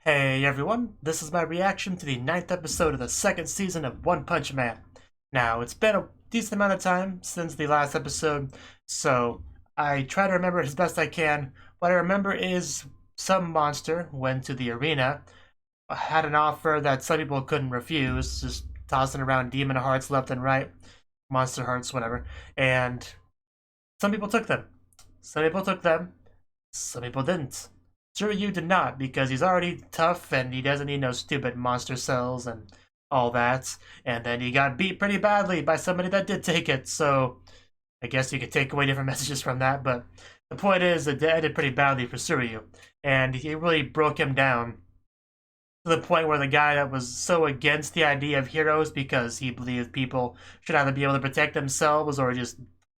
Hey everyone, this is my reaction to the 9th episode of the 2nd season of One Punch Man. Now, it's been a decent amount of time since the last episode, so I try to remember it as best I can. What I remember is some monster went to the arena, had an offer that some people couldn't refuse, just tossing around demon hearts left and right, monster hearts, whatever, and some people took them. Some people took them, some people didn't. Ryu did not, because he's already tough and he doesn't need no stupid monster cells and all that. And then he got beat pretty badly by somebody that did take it, so I guess you could take away different messages from that, but the point is that it ended pretty badly for Ryu, and he really broke him down to the point where the guy that was so against the idea of heroes because he believed people should either be able to protect themselves or just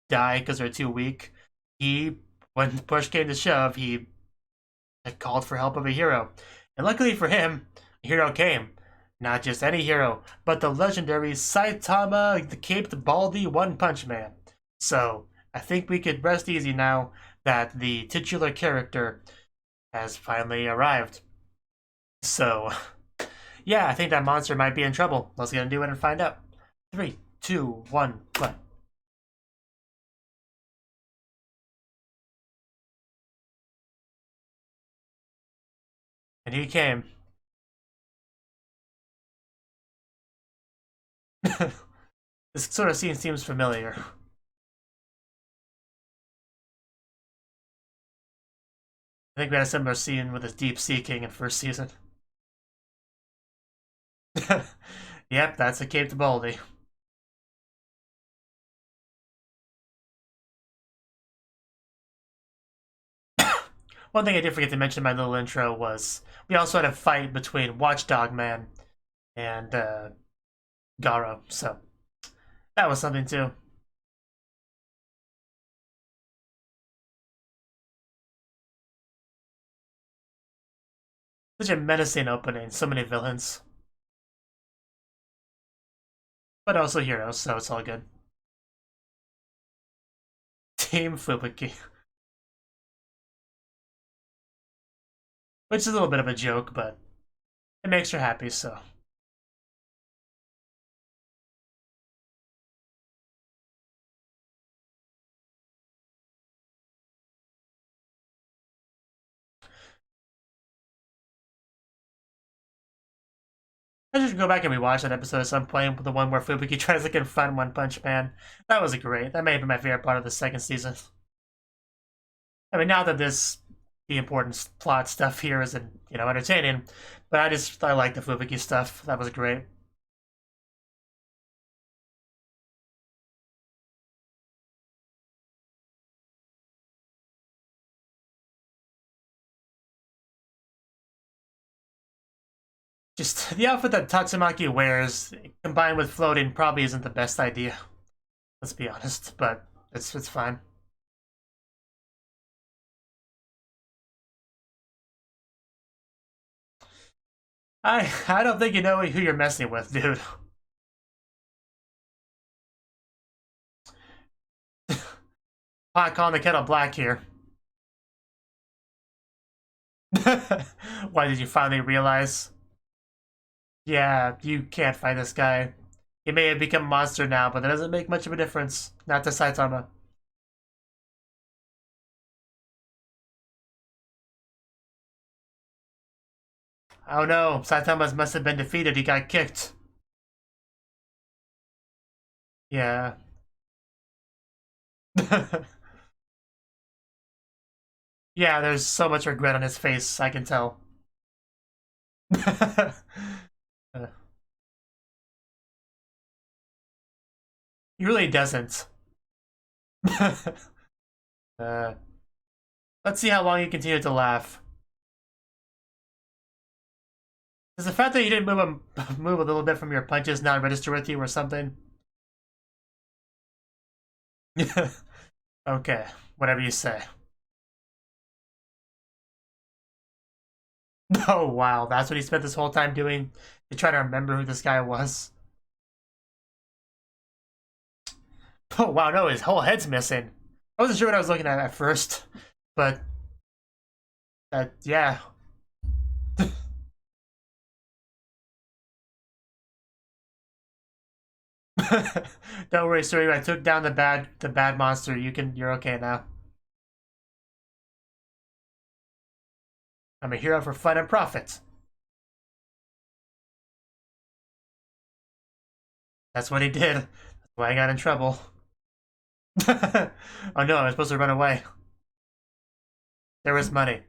die because they're too weak, when push came to shove, he called for help of a hero. And luckily for him, a hero came. Not just any hero, but the legendary Saitama, the Caped Baldy One Punch Man. So, I think we could rest easy now that the titular character has finally arrived. So, yeah, I think that monster might be in trouble. Let's get into it and find out. 3, 2, 1, play. And he came. This sort of scene seems familiar. I think we had a similar scene with his Deep Sea King in first season. Yep, that's a Cape to Baldy. One thing I did forget to mention in my little intro was we also had a fight between Watchdog Man and Garo, so that was something too. Such a menacing opening, so many villains. But also heroes, so it's all good. Team Fubuki. Which is a little bit of a joke, but it makes her happy, so. I should go back and rewatch that episode at some point, the one where Fubuki tries to confront One Punch Man. That was great. That may have been my favorite part of the second season. I mean, now that the important plot stuff here isn't, entertaining, but I like the Fubuki stuff. That was great. Just the outfit that Tatsumaki wears, combined with floating, probably isn't the best idea. Let's be honest, but it's fine. I don't think you know who you're messing with, dude. Pot calling the kettle black here. Why did you finally realize? Yeah, you can't fight this guy. He may have become a monster now, but that doesn't make much of a difference. Not to Saitama. Oh no, Saitama must have been defeated. He got kicked. Yeah. Yeah, there's so much regret on his face, I can tell. He really doesn't. uh, let's see how long you continue to laugh. Does the fact that you didn't move a little bit from your punches not register with you or something? Okay, whatever you say. Oh wow, that's what he spent this whole time doing to try to remember who this guy was. Oh wow, no, his whole head's missing. I wasn't sure what I was looking at first, but yeah. Don't worry, Suri. I took down the bad monster. You're okay now. I'm a hero for fun and profit. That's what he did. That's why I got in trouble. Oh no, I was supposed to run away. There was money.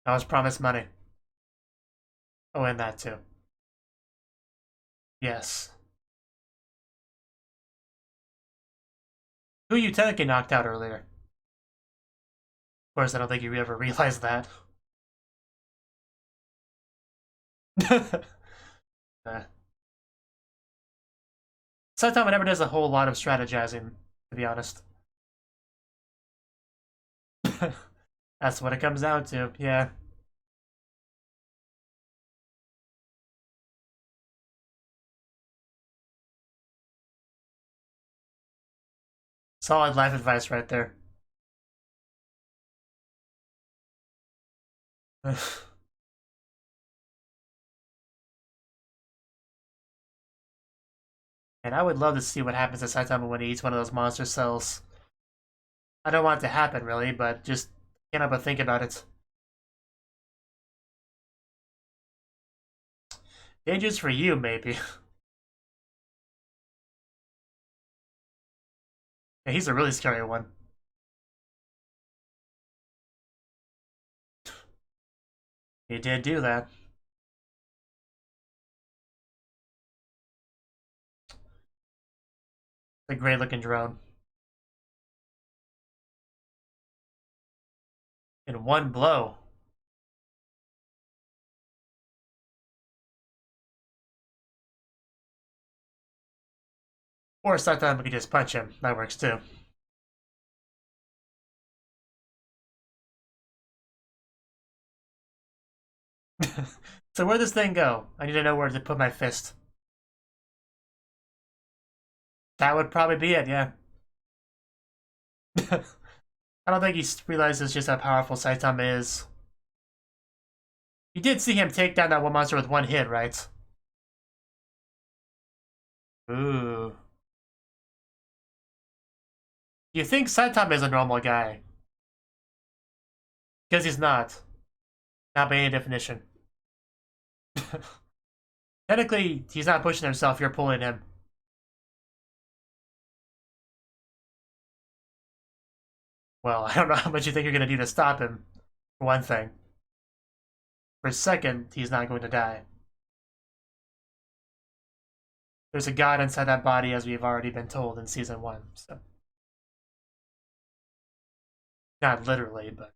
I was promised money. Oh, and that too. Yes. Who you technically knocked out earlier. Of course, I don't think you ever realized that. Saitama never does a whole lot of strategizing, to be honest. That's what it comes down to, yeah. Solid life advice right there. And I would love to see what happens to Saitama when he eats one of those monster cells. I don't want it to happen, really, but just can't help but think about it. Dangerous for you, maybe. Yeah, he's a really scary one. He did do that. A great looking drone. In one blow. Or Saitama could just punch him. That works too. So where'd this thing go? I need to know where to put my fist. That would probably be it, yeah. I don't think he realizes just how powerful Saitama is. You did see him take down that one monster with one hit, right? Ooh. You think Saitama is a normal guy? Because he's not. Not by any definition. Technically, he's not pushing himself, you're pulling him. Well, I don't know how much you think you're going to do to stop him, for one thing. For a second, he's not going to die. There's a god inside that body, as we've already been told in Season 1, so... Not literally, but...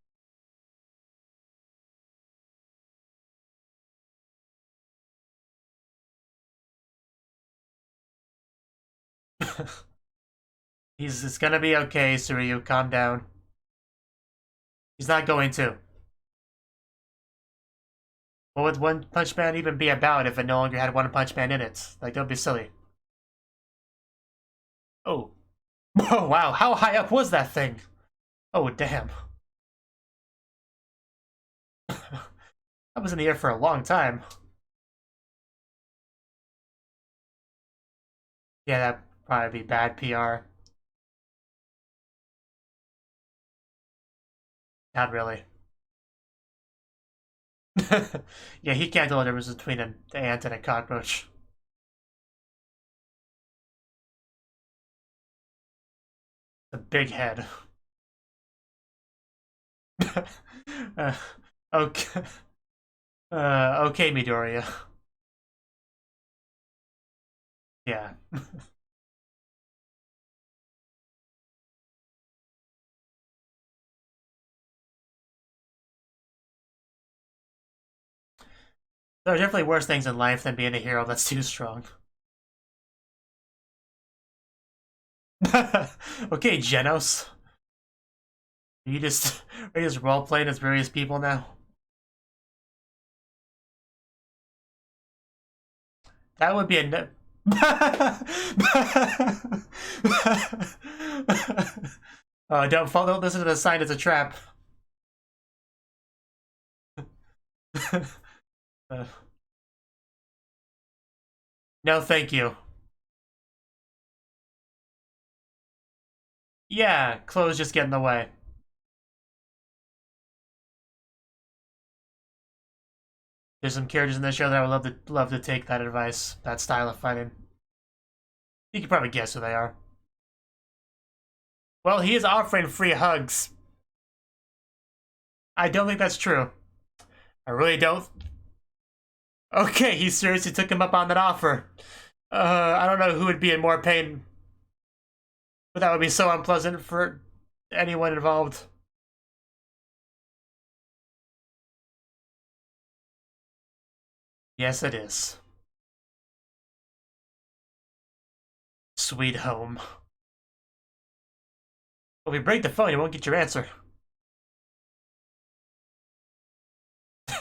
It's gonna be okay, Suryu, calm down. He's not going to. What would One Punch Man even be about if it no longer had One Punch Man in it? Like, don't be silly. Oh. Oh, wow, how high up was that thing? Oh, damn. I was in the air for a long time. Yeah, that'd probably be bad PR. Not really. Yeah, he can't tell the difference between an ant and a cockroach. A big head. Okay. Okay, Midoriya. Yeah. There are definitely worse things in life than being a hero that's too strong. Okay, Genos. Are you just role playing as various people now? That would be a don't follow. Don't listen to the sign. It's a trap. No, thank you. Yeah, clothes just get in the way. There's some characters in this show that I would love to take that advice, that style of fighting. You can probably guess who they are. Well, he is offering free hugs. I don't think that's true. I really don't. Okay, he seriously took him up on that offer. I don't know who would be in more pain, but that would be so unpleasant for anyone involved. Yes, it is. Sweet home. If we break the phone, you won't get your answer.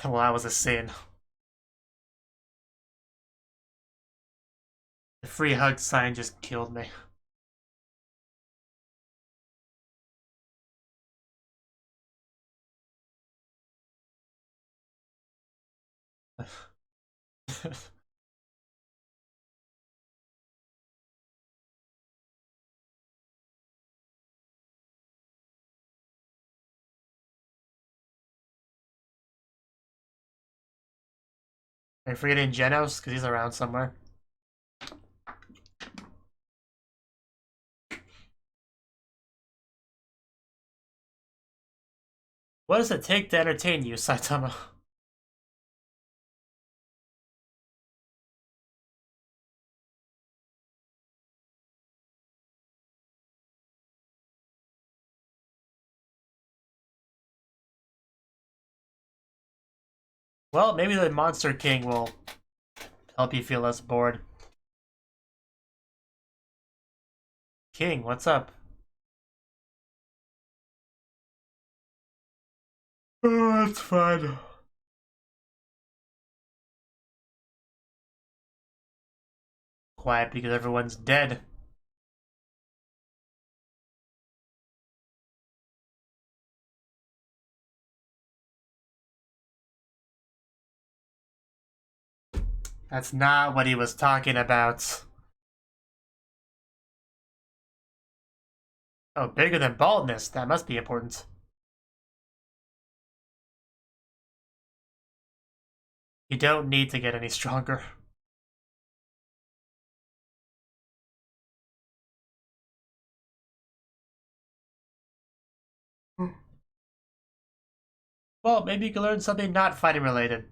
Well, that was a sin. The free hug sign just killed me. Are you forgetting Genos? Because he's around somewhere. What does it take to entertain you, Saitama? Well, maybe the Monster King will help you feel less bored. King, what's up? Oh, that's fine. Quiet because everyone's dead. That's not what he was talking about. Oh, bigger than baldness. That must be important. You don't need to get any stronger. Well, maybe you can learn something not fighting related.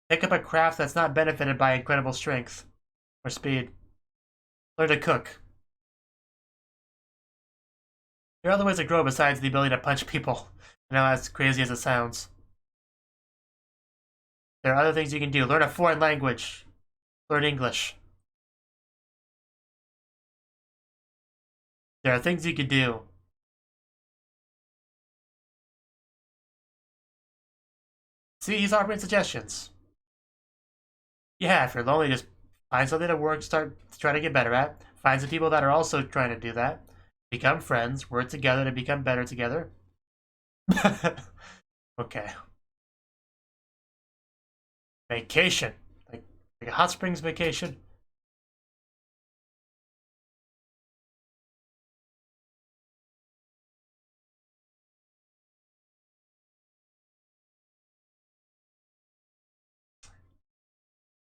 Pick up a craft that's not benefited by incredible strength or speed. Learn to cook. There are other ways to grow besides the ability to punch people. I know, as crazy as it sounds. There are other things you can do. Learn a foreign language. Learn English. There are things you can do. See, he's offering suggestions. Yeah, if you're lonely, just find something to work, start to try to get better at. Find some people that are also trying to do that. Become friends, work together to become better together. Okay. Vacation. Like a hot springs vacation.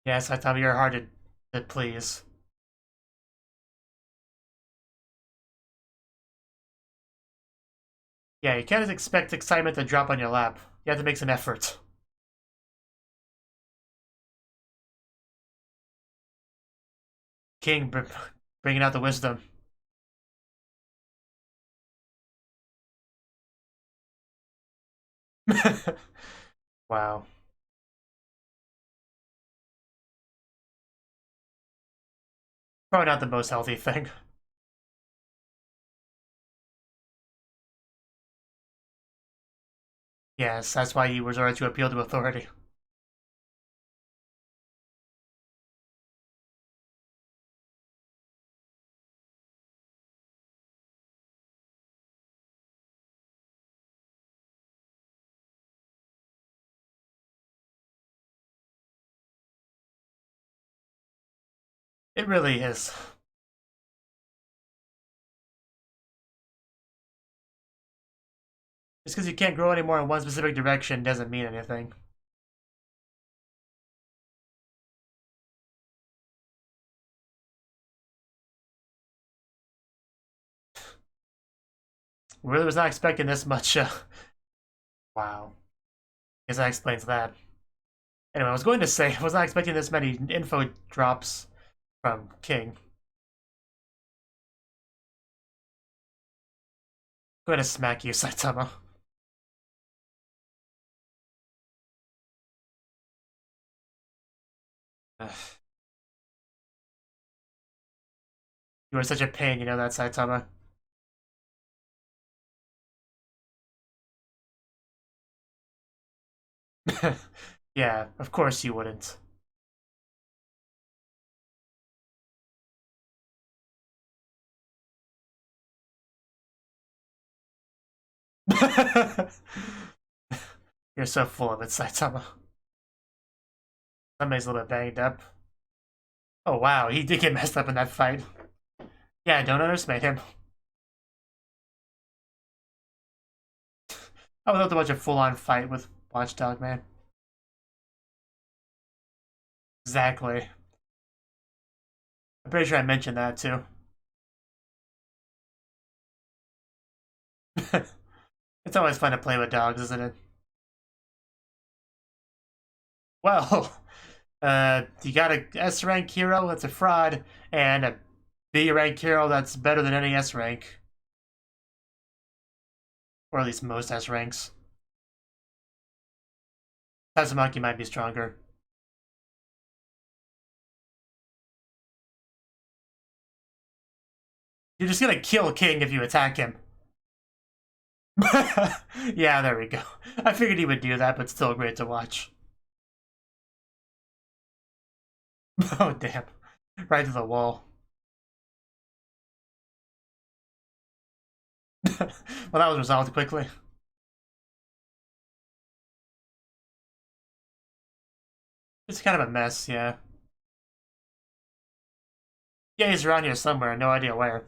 Yes, I thought you're hard to please. Yeah, you can't expect excitement to drop on your lap. You have to make some effort. King bringing out the wisdom. Wow. Probably not the most healthy thing. Yes, that's why you resorted to appeal to authority. It really is. Just because you can't grow anymore in one specific direction doesn't mean anything. Really was not expecting this much. Wow. Guess that explains that. Anyway, I was going to say, I was not expecting this many info drops from King. I'm going to smack you, Saitama. You are such a pain, you know that, Saitama? Yeah, of course you wouldn't. You're so full of it, Saitama. Somebody's a little bit banged up. Oh wow, he did get messed up in that fight. Yeah, don't underestimate him. I would love to watch a full-on fight with Watchdog, man. Exactly. I'm pretty sure I mentioned that too. It's always fun to play with dogs, isn't it? Well, you got a S rank hero that's a fraud, and a B rank hero that's better than any S rank. Or at least most S ranks. Tatsumaki might be stronger. You're just gonna kill King if you attack him. Yeah, there we go. I figured he would do that, but still great to watch. Oh, damn. Right to the wall. Well, that was resolved quickly. It's kind of a mess, yeah. Yeah, he's around here somewhere, no idea where.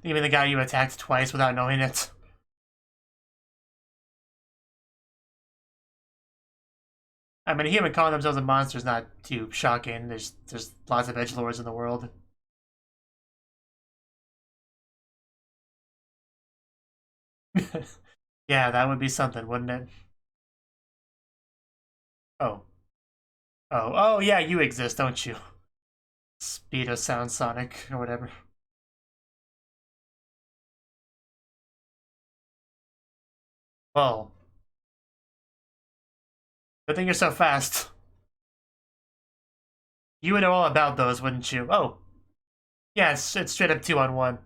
You mean the guy you attacked twice without knowing it? I mean, a human calling themselves a monster is not too shocking. There's lots of edgelords in the world. Yeah, that would be something, wouldn't it? Oh. Oh, yeah, you exist, don't you? Speedo Sound Sonic, or whatever. Well, good thing you're so fast. You would know all about those, wouldn't you? Oh, yeah, it's straight up 2-on-1.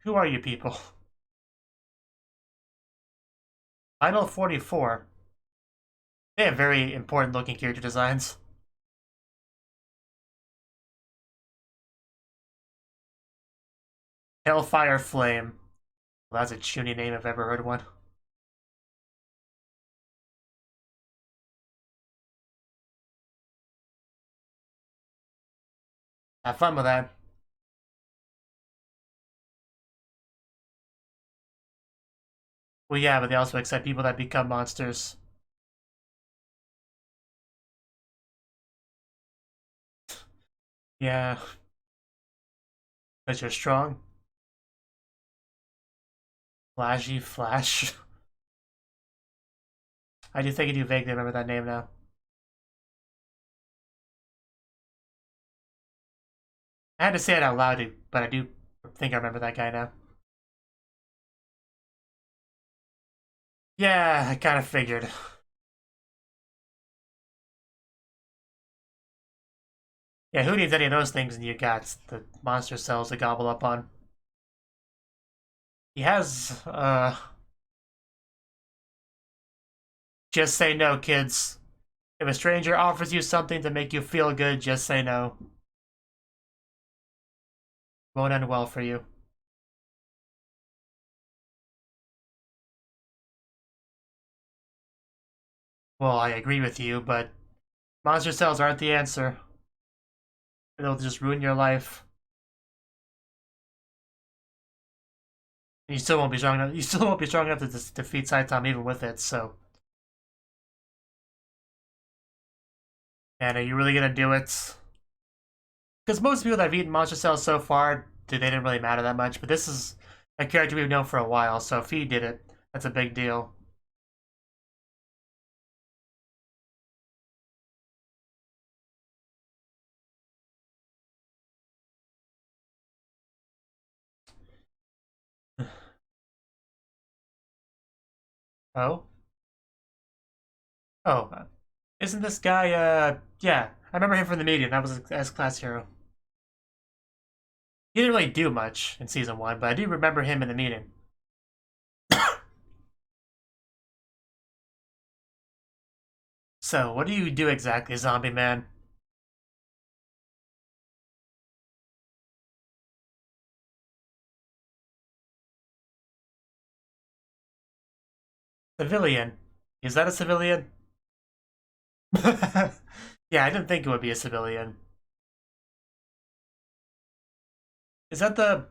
Who are you people? Final 44. They have very important looking character designs. Hellfire Flame. Well, that's a chuny name if I've ever heard one. Have fun with that. Well, yeah, but they also accept people that become monsters. Yeah, because you're strong. Flashy Flash. I do think I do vaguely remember that name now. I had to say it out loud, but I do think I remember that guy now. Yeah, I kind of figured. Yeah, who needs any of those things when you got the monster cells to gobble up on? He has, just say no, kids. If a stranger offers you something to make you feel good, just say no. Won't end well for you. Well, I agree with you, but monster cells aren't the answer. It'll just ruin your life. And you still won't be strong enough. You still won't be strong enough to defeat Saitama even with it. So, and are you really gonna do it? Because most people that have eaten monster cells so far, they didn't really matter that much. But this is a character we've known for a while, so if he did it, that's a big deal. Oh? Oh, isn't this guy, yeah, I remember him from the media. That was as class hero. He didn't really do much in season 1, but I do remember him in the meeting. So, what do you do exactly, Zombie Man? Civilian. Is that a civilian? Yeah, I didn't think it would be a civilian. Is that the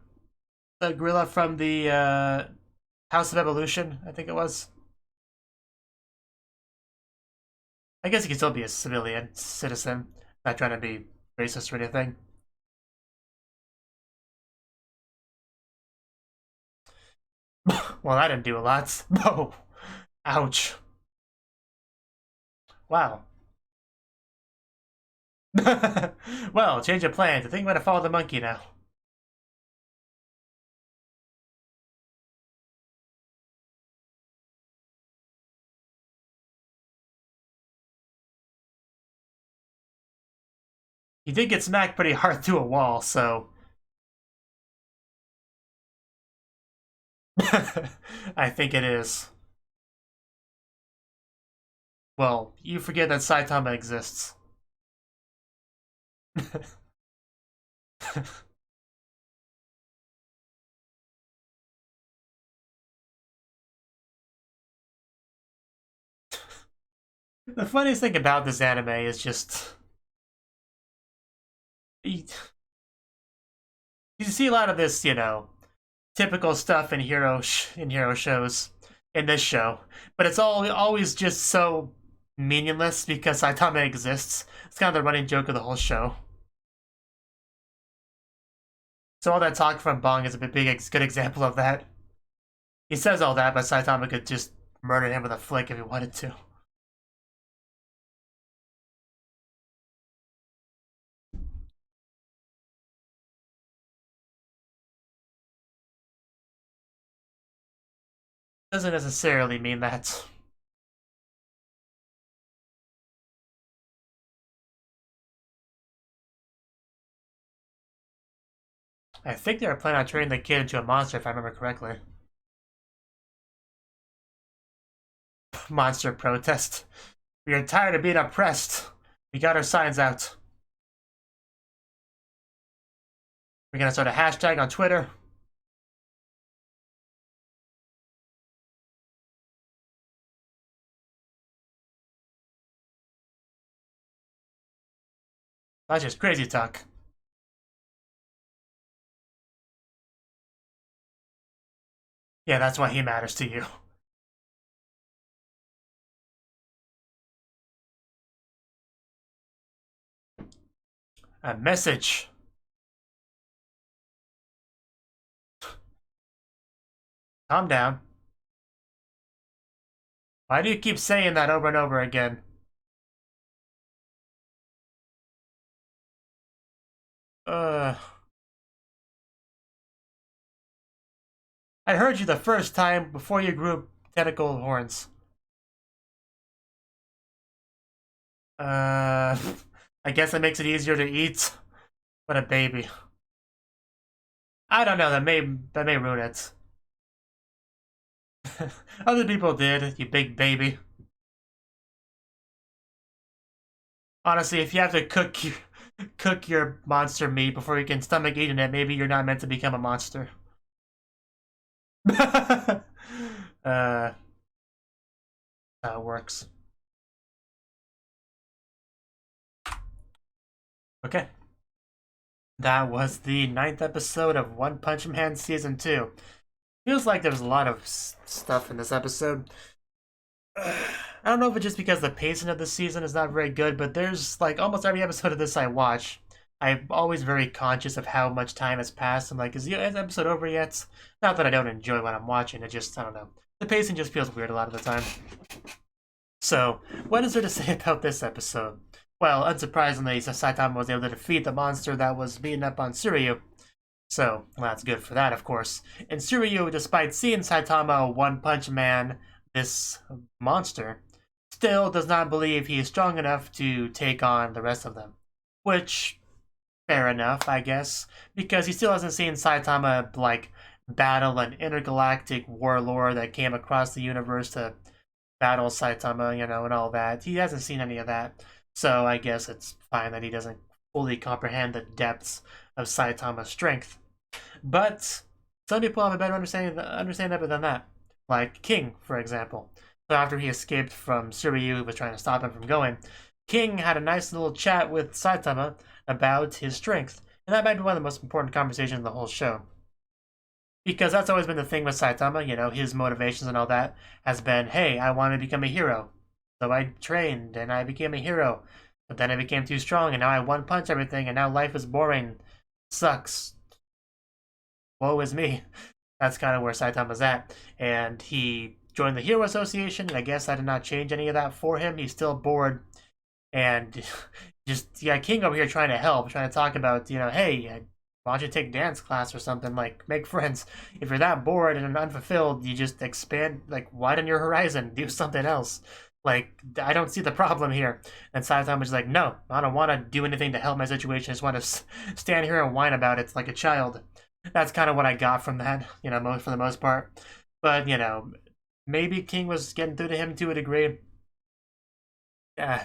gorilla from the House of Evolution? I think it was. I guess he could still be a civilian citizen, not trying to be racist or anything. Well, that didn't do a lot. No. Ouch. Wow. Well, change of plans. I think I'm gonna follow the monkey now. He did get smacked pretty hard through a wall, so... I think it is. Well, you forget that Saitama exists. The funniest thing about this anime is just... You see a lot of this, you know, typical stuff in hero shows in this show, but it's always just so meaningless because Saitama exists. It's kind of the running joke of the whole show. So all that talk from Bong is a good example of that. He says all that, but Saitama could just murder him with a flick if he wanted to. Doesn't necessarily mean that. I think they were planning on turning the kid into a monster, if I remember correctly. Monster protest. We are tired of being oppressed. We got our signs out. We're gonna start a hashtag on Twitter. That's just crazy talk. Yeah, that's why he matters to you. A message. Calm down. Why do you keep saying that over and over again? I heard you the first time before you grew tentacle horns. I guess that makes it easier to eat. What a baby. I don't know, that may ruin it. Other people did, you big baby. Honestly, if you have to cook your monster meat before you can stomach eating it, maybe you're not meant to become a monster. How it works. Okay. That was the 9th episode of One Punch Man Season 2. Feels like there's a lot of stuff in this episode. I don't know if it's just because the pacing of the season is not very good, but there's like almost every episode of this I watch, I'm always very conscious of how much time has passed. I'm like, is the episode over yet? Not that I don't enjoy what I'm watching, it just, I don't know. The pacing just feels weird a lot of the time. So, what is there to say about this episode? Well, unsurprisingly, Saitama was able to defeat the monster that was beating up on Tsuryu. So, well, that's good for that, of course. And Tsuryu, despite seeing Saitama One Punch Man, this monster, still does not believe he is strong enough to take on the rest of them. Which, fair enough, I guess, because he still hasn't seen Saitama, like, battle an intergalactic warlord that came across the universe to battle Saitama, you know, and all that. He hasn't seen any of that. So I guess it's fine that he doesn't fully comprehend the depths of Saitama's strength. But some people have a better understanding of it than that. Like King, for example. So after he escaped from Tsuryu, who was trying to stop him from going, King had a nice little chat with Saitama about his strength. And that might be one of the most important conversations in the whole show. Because that's always been the thing with Saitama, you know, his motivations and all that has been, hey, I want to become a hero. So I trained and I became a hero. But then I became too strong and now I one punch everything and now life is boring. Sucks. Woe is me. That's kind of where Saitama's at. And he joined the Hero Association, and I guess I did not change any of that for him. He's still bored. And just, yeah, King over here trying to help, trying to talk about, you know, hey, why don't you take dance class or something, like, make friends. If you're that bored and unfulfilled, you just expand, like, widen your horizon, do something else. Like, I don't see the problem here. And Saitama's like, no, I don't want to do anything to help my situation. I just want to stand here and whine about it like a child. That's kind of what I got from that, you know, for the most part. But, you know, maybe King was getting through to him to a degree.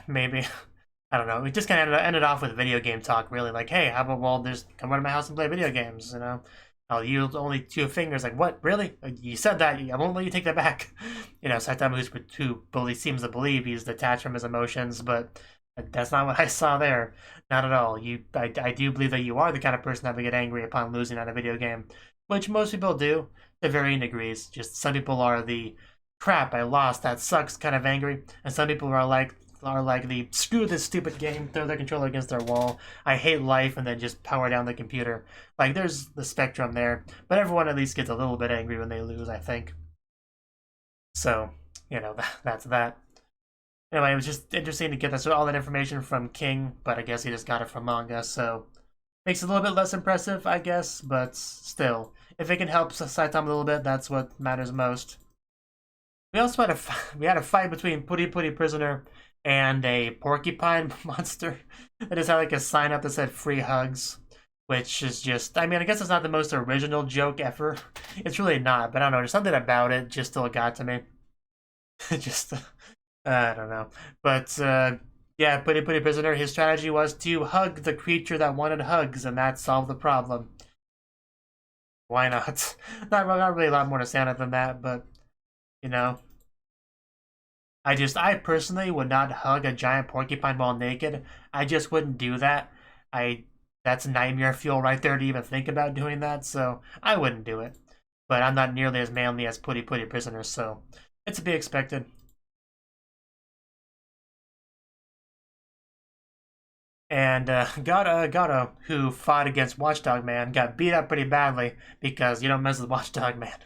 Maybe. I don't know. We just kind of ended off with video game talk, really. Like, hey, how about, well, just come over to my house and play video games, you know? I'll use only 2 fingers. Like, what? Really? You said that. I won't let you take that back. You know, Saitama, who seems to believe he's detached from his emotions, but that's not what I saw there. Not at all. I do believe that you are the kind of person that would get angry upon losing on a video game, which most people do to varying degrees. Just some people are the crap, I lost, that sucks kind of angry, and some people are like the screw this stupid game, throw their controller against their wall, I hate life, and then just power down the computer. Like, there's the spectrum there, but everyone at least gets a little bit angry when they lose, I think. So, you know, that's that. Anyway, it was just interesting to get all that information from King, but I guess he just got it from manga, so makes it a little bit less impressive, I guess, but still, if it can help Saitama a little bit, that's what matters most. We also had a fight between Puri Puri Prisoner and a porcupine monster that just had like a sign up that said free hugs, which is just, I mean, I guess it's not the most original joke ever. It's really not, but I don't know, there's something about it just still got to me. Just, I don't know. But, yeah, Puri Puri Prisoner, his strategy was to hug the creature that wanted hugs, and that solved the problem. Why not? Not really a lot more to say on it than that, but, you know. I personally would not hug a giant porcupine while naked. I just wouldn't do that. That's nightmare fuel right there to even think about doing that, so I wouldn't do it. But I'm not nearly as manly as Puri Puri Prisoner, so it's to be expected. And Gato, who fought against Watchdog Man, got beat up pretty badly because you don't mess with Watchdog Man.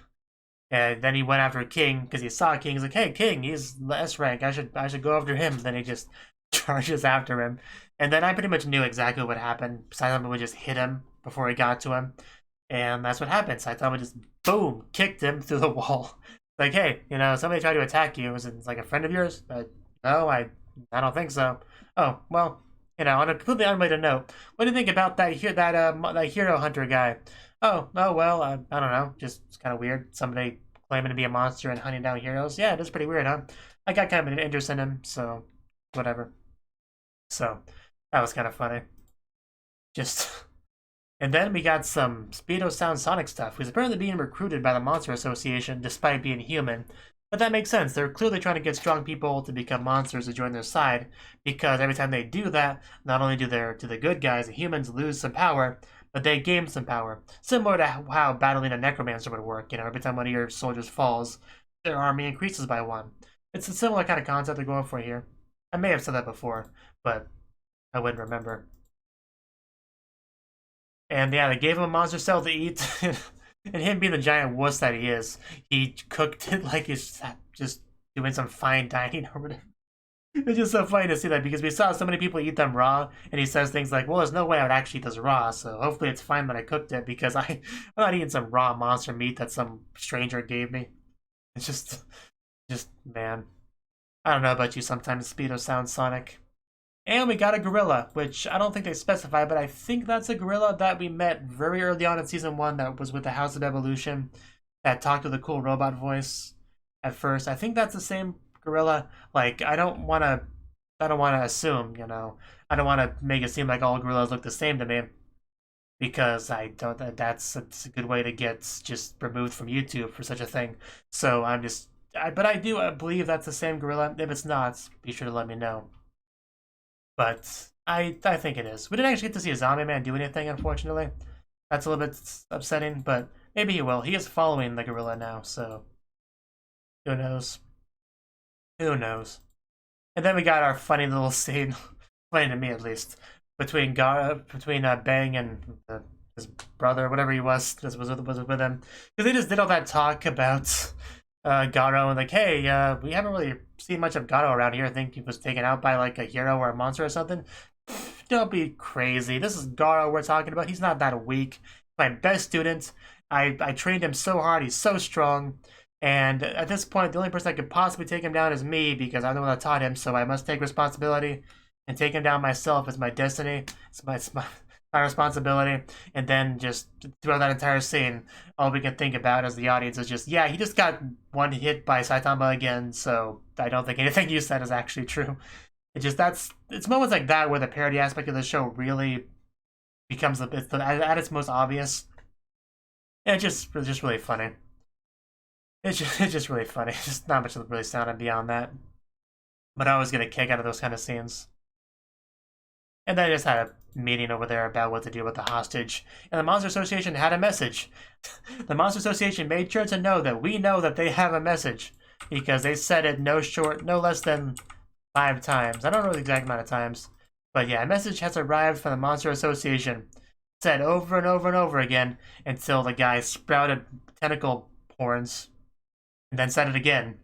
And then he went after King because he saw King. He's like, "Hey, King, he's the S rank. I should go after him." Then he just charges after him, and then I pretty much knew exactly what happened. Saitama would just hit him before he got to him, and that's what happened. Saitama just boom kicked him through the wall. Like, hey, you know, somebody tried to attack you. Was it like a friend of yours? No, I don't think so. Oh well, you know, on a completely unrelated note, what do you think about that hero hunter guy? Oh well, I don't know. Just it's kind of weird. Somebody claiming to be a monster and hunting down heroes. Yeah, it is pretty weird, huh? I got kind of an interest in him, so whatever. So that was kind of funny. Just, and then we got some Speedo Sound Sonic stuff. He's apparently being recruited by the Monster Association despite being human. But that makes sense. They're clearly trying to get strong people to become monsters to join their side, because every time they do that, not only do the good guys, the humans, lose some power, but they gain some power. Similar to how battling a necromancer would work. You know, every time one of your soldiers falls, their army increases by 1. It's a similar kind of concept they're going for here. I may have said that before, but I wouldn't remember. And yeah, they gave him a monster cell to eat. And him being the giant wuss that he is, he cooked it like he's just doing some fine dining or whatever. It's just so funny to see that, because we saw so many people eat them raw, and he says things like, well, there's no way I would actually eat this raw, so hopefully it's fine that I cooked it, because I'm not eating some raw monster meat that some stranger gave me. It's just, man. I don't know about you, sometimes Speedo sounds Sonic. And we got a gorilla, which I don't think they specify, but I think that's a gorilla that we met very early on in Season 1 that was with the House of Evolution, that talked with a cool robot voice at first. I think that's the same gorilla. Like, I don't want to assume, you know. I don't want to make it seem like all gorillas look the same to me, because I don't, that's a good way to get just removed from YouTube for such a thing. So but I do believe that's the same gorilla. If it's not, be sure to let me know. But I think it is. We didn't actually get to see a zombie man do anything, unfortunately. That's a little bit upsetting, but maybe he will. He is following the gorilla now, so who knows? Who knows? And then we got our funny little scene, funny to me at least, between Bang and his brother, whatever he was with him, because they just did all that talk about Garo, and like, hey, we haven't really seen much of Garo around here. I think he was taken out by like a hero or a monster or something. Don't be crazy. This is Garo we're talking about. He's not that weak. My best student. I trained him so hard. He's so strong. And at this point, the only person that could possibly take him down is me, because I'm the one that taught him. So I must take responsibility and take him down myself. It's my destiny. It's my responsibility. And then just throughout that entire scene, all we can think about as the audience is just, yeah, he just got one hit by Saitama again, so I don't think anything you said is actually true. It's moments like that where the parody aspect of the show really becomes at its most obvious. And it's just really funny. It's just really funny. It's just not much really sounded beyond that. But I always get a kick out of those kind of scenes. And then I just had a meeting over there about what to do with the hostage. And the Monster Association had a message. The Monster Association made sure to know that we know that they have a message, because they said it no less than 5 times. I don't know the exact amount of times. But yeah, a message has arrived from the Monster Association. Said over and over and over again until the guy sprouted tentacle horns. And then said it again.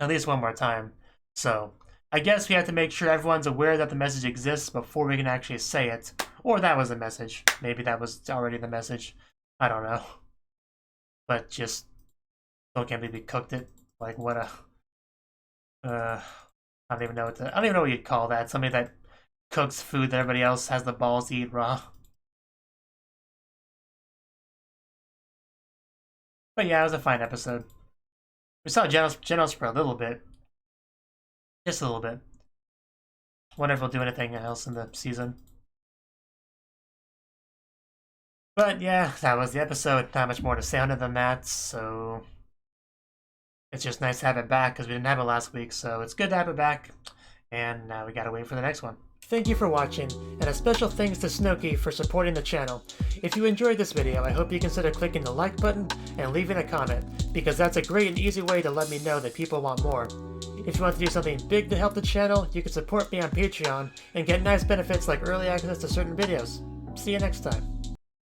At least one more time. So I guess we have to make sure everyone's aware that the message exists before we can actually say it. Or that was the message. Maybe that was already the message. I don't know. But just don't can't believe we cooked it. Like, what a I don't even know what you'd call that. Somebody that cooks food that everybody else has the balls to eat raw. But yeah, it was a fine episode. We saw Genos for a little bit. Just a little bit. Wonder if we'll do anything else in the season. But yeah, that was the episode. Not much more to say on it than that, so it's just nice to have it back, because we didn't have it last week, so it's good to have it back. And now we gotta wait for the next one. Thank you for watching, and a special thanks to Cnouki for supporting the channel. If you enjoyed this video, I hope you consider clicking the like button and leaving a comment, because that's a great and easy way to let me know that people want more. If you want to do something big to help the channel, you can support me on Patreon and get nice benefits like early access to certain videos. See you next time.